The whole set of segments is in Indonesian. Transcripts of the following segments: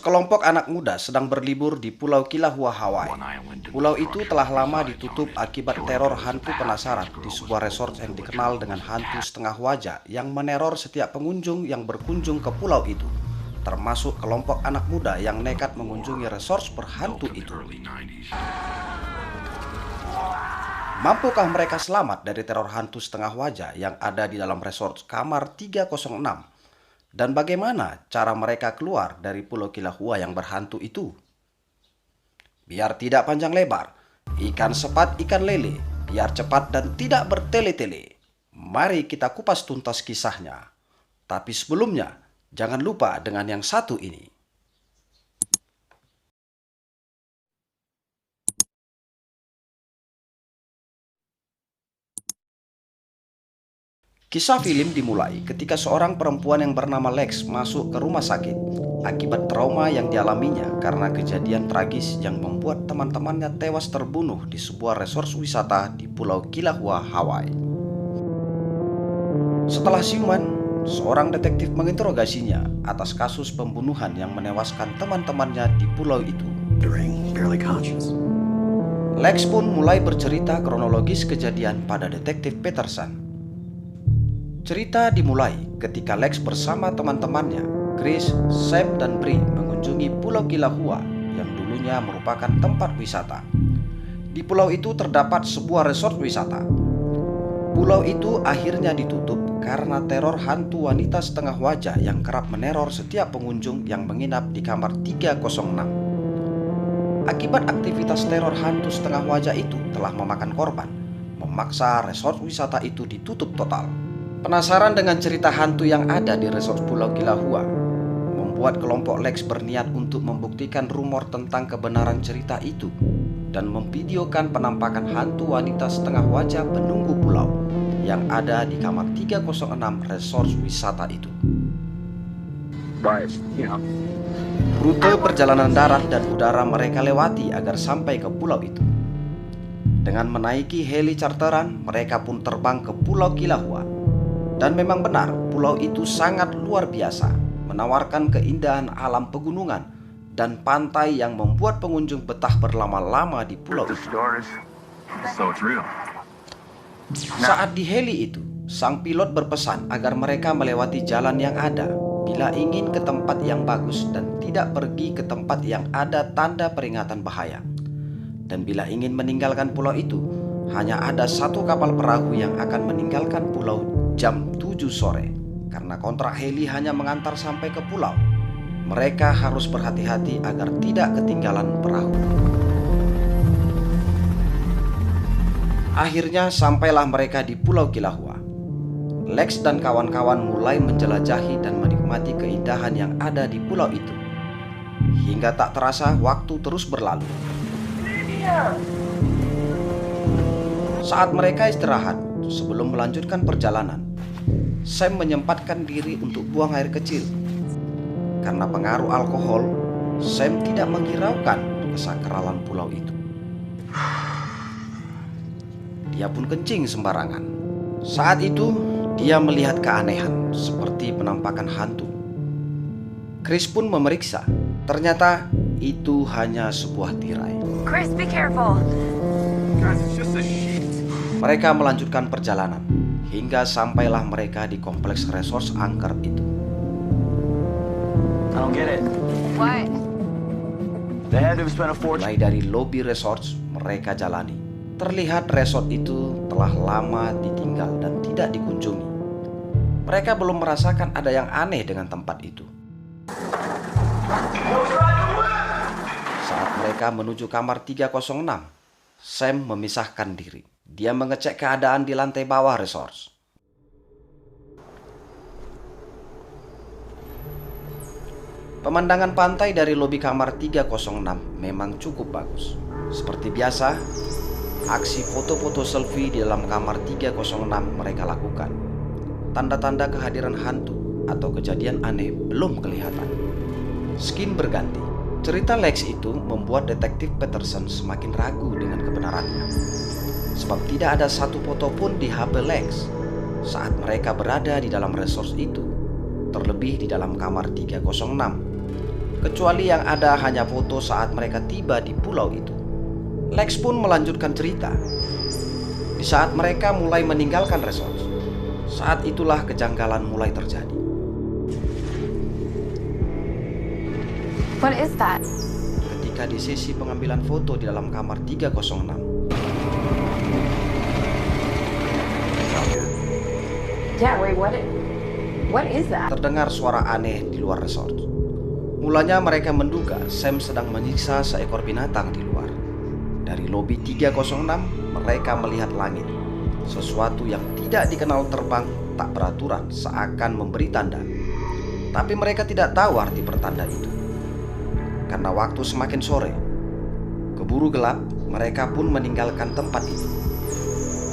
Sekelompok anak muda sedang berlibur di Pulau Kilauea, Hawaii. Pulau itu telah lama ditutup akibat teror hantu penasaran di sebuah resort yang dikenal dengan hantu setengah wajah yang meneror setiap pengunjung yang berkunjung ke pulau itu, termasuk kelompok anak muda yang nekat mengunjungi resort berhantu itu. Mampukah mereka selamat dari teror hantu setengah wajah yang ada di dalam resort kamar 306? Dan bagaimana cara mereka keluar dari Pulau Kilauea yang berhantu itu? Biar tidak panjang lebar, ikan sepat ikan lele, biar cepat dan tidak bertele-tele. Mari kita kupas tuntas kisahnya. Tapi sebelumnya, jangan lupa dengan yang satu ini. Kisah film dimulai ketika seorang perempuan yang bernama Lex masuk ke rumah sakit akibat trauma yang dialaminya karena kejadian tragis yang membuat teman-temannya tewas terbunuh di sebuah resort wisata di Pulau Kilauea, Hawaii. Setelah siuman, seorang detektif menginterogasinya atas kasus pembunuhan yang menewaskan teman-temannya di pulau itu. Lex pun mulai bercerita kronologis kejadian pada detektif Peterson. Cerita dimulai ketika Lex bersama teman-temannya, Chris, Sam, dan Bree mengunjungi Pulau Kilauea yang dulunya merupakan tempat wisata. Di pulau itu terdapat sebuah resort wisata. Pulau itu akhirnya ditutup karena teror hantu wanita setengah wajah yang kerap meneror setiap pengunjung yang menginap di kamar 306. Akibat aktivitas teror hantu setengah wajah itu telah memakan korban, memaksa resort wisata itu ditutup total. Penasaran dengan cerita hantu yang ada di resort Pulau Kilauea, membuat kelompok Lex berniat untuk membuktikan rumor tentang kebenaran cerita itu dan memvideokan penampakan hantu wanita setengah wajah penunggu pulau yang ada di kamar 306 resort wisata itu. Rute perjalanan darat dan udara mereka lewati agar sampai ke pulau itu. Dengan menaiki heli charteran, mereka pun terbang ke Pulau Kilauea. Dan memang benar, pulau itu sangat luar biasa, menawarkan keindahan alam pegunungan dan pantai yang membuat pengunjung betah berlama-lama di pulau itu. Saat di heli itu, sang pilot berpesan agar mereka melewati jalan yang ada bila ingin ke tempat yang bagus dan tidak pergi ke tempat yang ada tanda peringatan bahaya. Dan bila ingin meninggalkan pulau itu, hanya ada satu kapal perahu yang akan meninggalkan pulau jam 7 sore. Karena kontrak heli hanya mengantar sampai ke pulau, mereka harus berhati-hati agar tidak ketinggalan perahu. Akhirnya sampailah mereka di Pulau Kilauea. Lex dan kawan-kawan mulai menjelajahi dan menikmati keindahan yang ada di pulau itu. Hingga tak terasa waktu terus berlalu. Saat mereka istirahat sebelum melanjutkan perjalanan, Sam menyempatkan diri untuk buang air kecil. Karena pengaruh alkohol, Sam tidak menghiraukan kesakralan pulau itu. Dia pun kencing sembarangan. Saat itu, dia melihat keanehan seperti penampakan hantu. Chris pun memeriksa. Ternyata itu hanya sebuah tirai. Chris, be careful. Guys, it's just a sheet. Mereka melanjutkan perjalanan hingga sampailah mereka di kompleks resort angker itu. I don't get it. What? They had to have spent a fortune. Mulai dari lobi resort mereka jalani, terlihat resort itu telah lama ditinggal dan tidak dikunjungi. Mereka belum merasakan ada yang aneh dengan tempat itu. Saat mereka menuju kamar 306, Sam memisahkan diri. Dia mengecek keadaan di lantai bawah resort. Pemandangan pantai dari lobi kamar 306 memang cukup bagus. Seperti biasa, aksi foto-foto selfie di dalam kamar 306 mereka lakukan. Tanda-tanda kehadiran hantu atau kejadian aneh belum kelihatan. Skin berganti. Cerita Lex itu membuat detektif Peterson semakin ragu dengan kebenarannya. Sebab tidak ada satu foto pun di HP Lex saat mereka berada di dalam resort itu, terlebih di dalam kamar 306. kecuali yang ada hanya foto saat mereka tiba di pulau itu. Lex pun melanjutkan cerita. Di saat mereka mulai meninggalkan resort, saat itulah kejanggalan mulai terjadi. What is that? Ketika di sesi pengambilan foto di dalam kamar 306, Yeah, wait, what is that? terdengar suara aneh di luar resort. Mulanya mereka menduga Sam sedang menyiksa seekor binatang di luar. Dari lobi 306, mereka melihat langit. Sesuatu yang tidak dikenal terbang tak beraturan seakan memberi tanda. Tapi mereka tidak tahu arti pertanda itu. Karena waktu semakin sore, keburu gelap, mereka pun meninggalkan tempat itu.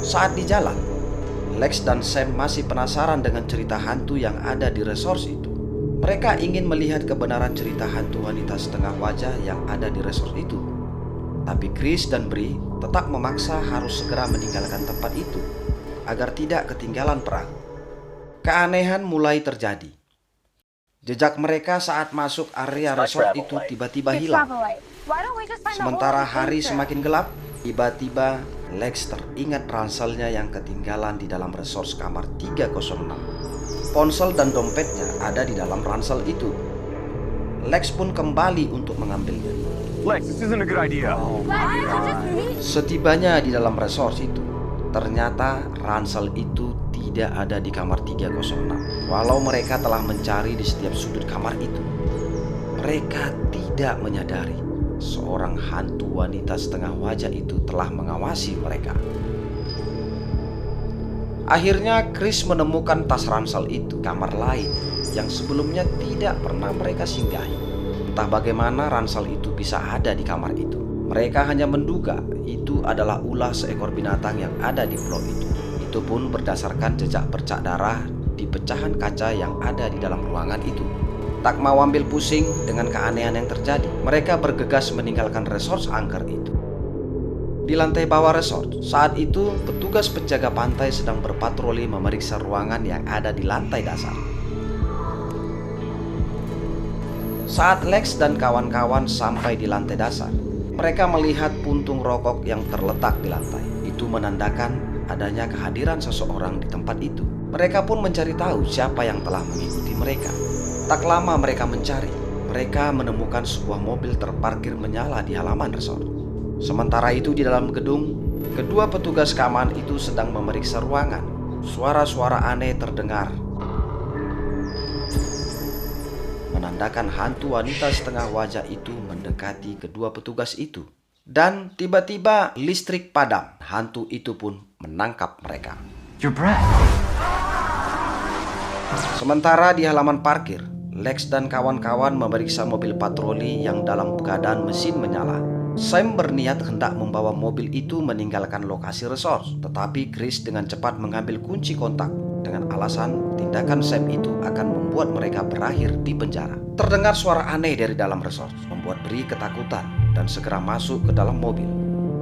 Saat di jalan, Lex dan Sam masih penasaran dengan cerita hantu yang ada di resort itu. Mereka ingin melihat kebenaran cerita hantu wanita setengah wajah yang ada di resort itu. Tapi Chris dan Bree tetap memaksa harus segera meninggalkan tempat itu agar tidak ketinggalan perahu. Keanehan mulai terjadi. Jejak mereka saat masuk area resort itu tiba-tiba hilang. Why don't we just find the Sementara whole hari adventure? semakin gelap, tiba-tiba Lex teringat ranselnya yang ketinggalan di dalam resort kamar 306. Ponsel dan dompetnya ada di dalam ransel itu. Lex pun kembali untuk mengambilnya. Lex, this isn't a good idea. Why didn't you just meet? Setibanya di dalam resort itu, ternyata ransel itu tidak ada di kamar 306. Walau mereka telah mencari di setiap sudut kamar itu, mereka tidak menyadari seorang hantu wanita setengah wajah itu telah mengawasi mereka. Akhirnya Chris menemukan tas ransel itu di kamar lain yang sebelumnya tidak pernah mereka singgahi. Entah bagaimana ransel itu bisa ada di kamar itu. Mereka hanya menduga itu adalah ulah seekor binatang yang ada di pulau itu. Itu pun berdasarkan jejak bercak darah di pecahan kaca yang ada di dalam ruangan itu. Tak mau ambil pusing dengan keanehan yang terjadi, mereka bergegas meninggalkan resort angker itu. Di lantai bawah resort, saat itu petugas penjaga pantai sedang berpatroli memeriksa ruangan yang ada di lantai dasar. Saat Lex dan kawan-kawan sampai di lantai dasar, mereka melihat puntung rokok yang terletak di lantai. Itu menandakan adanya kehadiran seseorang di tempat itu. Mereka pun mencari tahu siapa yang telah mengikuti mereka. Tak lama mereka mencari, mereka menemukan sebuah mobil terparkir menyala di halaman resort. Sementara itu di dalam gedung, kedua petugas keamanan itu sedang memeriksa ruangan. Suara-suara aneh terdengar, menandakan hantu wanita setengah wajah itu mendekati kedua petugas itu. Dan tiba-tiba listrik padam. Hantu itu pun menangkap mereka. Your breath. Sementara di halaman parkir, Lex dan kawan-kawan memeriksa mobil patroli yang dalam keadaan mesin menyala. Sam berniat hendak membawa mobil itu meninggalkan lokasi resort, tetapi Chris dengan cepat mengambil kunci kontak dengan alasan tindakan Sam itu akan membuat mereka berakhir di penjara. Terdengar suara aneh dari dalam resort, membuat Bree ketakutan dan segera masuk ke dalam mobil.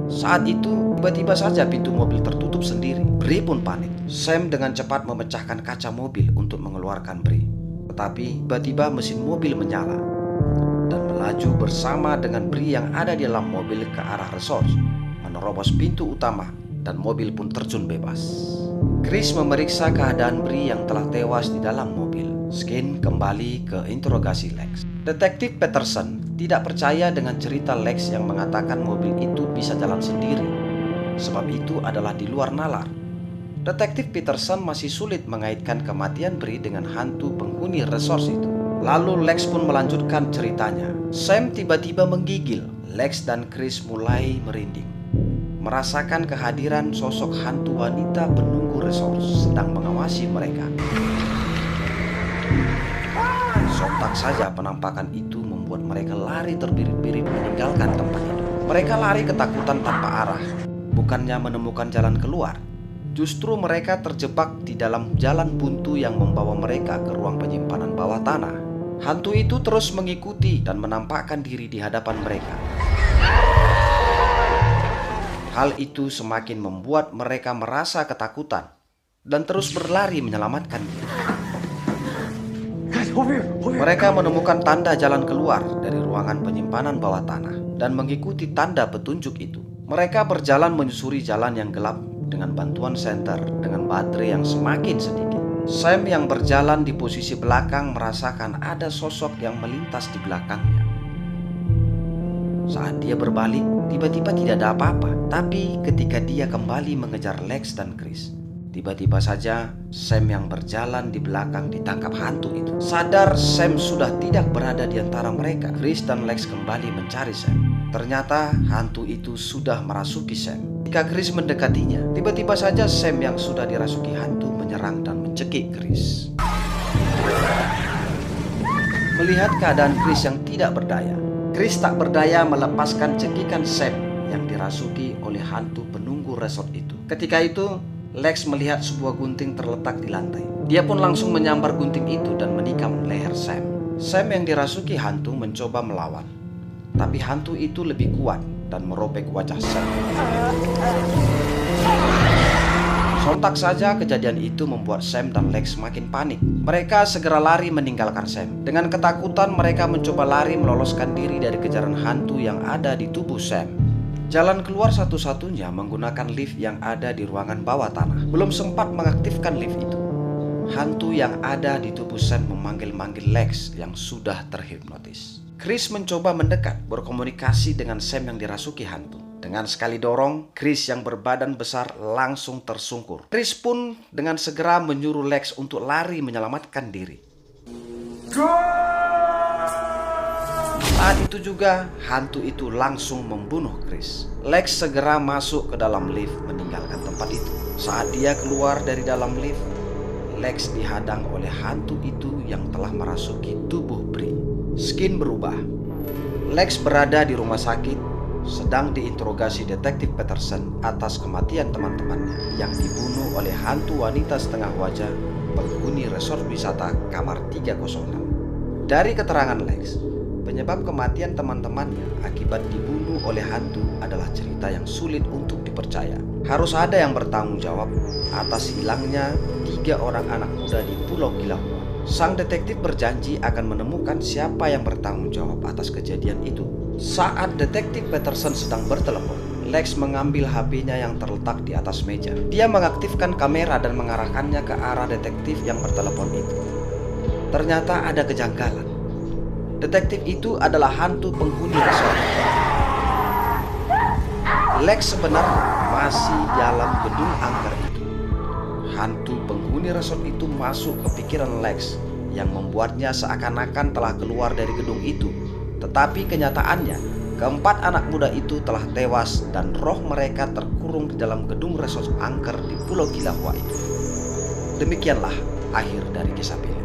Saat itu, tiba-tiba saja pintu mobil tertutup sendiri. Bree pun panik. Sam dengan cepat memecahkan kaca mobil untuk mengeluarkan Bree. Tetapi tiba-tiba mesin mobil menyala dan melaju bersama dengan Bree yang ada di dalam mobil ke arah resort, menerobos pintu utama dan mobil pun terjun bebas. Chris memeriksa keadaan Bree yang telah tewas di dalam mobil. Skin kembali ke interogasi Lex. Detektif Peterson tidak percaya dengan cerita Lex yang mengatakan mobil itu bisa jalan sendiri, sebab itu adalah di luar nalar. Detektif Peterson masih sulit mengaitkan kematian Bree dengan hantu penghuni resort itu. Lalu Lex pun melanjutkan ceritanya. Sam tiba-tiba menggigil. Lex dan Chris mulai merinding, merasakan kehadiran sosok hantu wanita penunggu resort sedang mengawasi mereka. Sontak saja penampakan itu membuat mereka lari terbirit-birit meninggalkan tempat itu. Mereka lari ketakutan tanpa arah. Bukannya menemukan jalan keluar, justru mereka terjebak di dalam jalan buntu yang membawa mereka ke ruang penyimpanan bawah tanah. Hantu itu terus mengikuti dan menampakkan diri di hadapan mereka. Hal itu semakin membuat mereka merasa ketakutan dan terus berlari menyelamatkan diri. Guys, Mereka menemukan tanda jalan keluar dari ruangan penyimpanan bawah tanah dan mengikuti tanda petunjuk itu. Mereka berjalan menyusuri jalan yang gelap dengan bantuan senter dengan baterai yang semakin sedikit. Sam yang berjalan di posisi belakang merasakan ada sosok yang melintas di belakangnya. Saat dia berbalik, tiba-tiba tidak ada apa-apa. Tapi ketika dia kembali mengejar Lex dan Chris, tiba-tiba saja Sam yang berjalan di belakang ditangkap hantu itu. Sadar Sam sudah tidak berada di antara mereka, Chris dan Lex kembali mencari Sam. Ternyata hantu itu sudah merasuki Sam. Ketika Chris mendekatinya, tiba-tiba saja Sam yang sudah dirasuki hantu menyerang dan mencekik Chris. Melihat keadaan Chris yang tidak berdaya, Chris tak berdaya melepaskan cekikan Sam yang dirasuki oleh hantu penunggu resort itu. Ketika itu, Lex melihat sebuah gunting terletak di lantai. Dia pun langsung menyambar gunting itu dan menikam leher Sam. Sam yang dirasuki hantu mencoba melawan, tapi hantu itu lebih kuat dan merobek wajah Sam. Sontak saja kejadian itu membuat Sam dan Lex semakin panik. Mereka segera lari meninggalkan Sam. Dengan ketakutan mereka mencoba lari meloloskan diri dari kejaran hantu yang ada di tubuh Sam. Jalan keluar satu-satunya menggunakan lift yang ada di ruangan bawah tanah. Belum sempat mengaktifkan lift itu, hantu yang ada di tubuh Sam memanggil-manggil Lex yang sudah terhipnotis. Chris mencoba mendekat berkomunikasi dengan Sam yang dirasuki hantu. Dengan sekali dorong, Chris yang berbadan besar langsung tersungkur. Chris pun dengan segera menyuruh Lex untuk lari menyelamatkan diri. Saat itu juga, hantu itu langsung membunuh Chris. Lex segera masuk ke dalam lift meninggalkan tempat itu. Saat dia keluar dari dalam lift, Lex dihadang oleh hantu itu yang telah merasuki tubuh Bree. Skin berubah. Lex berada di rumah sakit sedang diinterogasi detektif Peterson atas kematian teman-temannya yang dibunuh oleh hantu wanita setengah wajah penghuni resort wisata kamar 306. Dari keterangan Lex, penyebab kematian teman-temannya akibat dibunuh oleh hantu adalah cerita yang sulit untuk dipercaya. Harus ada yang bertanggung jawab atas hilangnya 3 orang anak muda di Pulau Kilauea. Sang detektif berjanji akan menemukan siapa yang bertanggung jawab atas kejadian itu. Saat detektif Peterson sedang bertelepon, Lex mengambil HP-nya yang terletak di atas meja. Dia mengaktifkan kamera dan mengarahkannya ke arah detektif yang bertelepon itu. Ternyata ada kejanggalan. Detektif itu adalah hantu penghuni resort. Lex sebenarnya masih dalam gedung angker itu. Hantu penghuni resort itu masuk ke pikiran Lex yang membuatnya seakan-akan telah keluar dari gedung itu. Tetapi kenyataannya, keempat anak muda itu telah tewas dan roh mereka terkurung di dalam gedung resort angker di Pulau Kilauea itu. Demikianlah akhir dari kisah ini.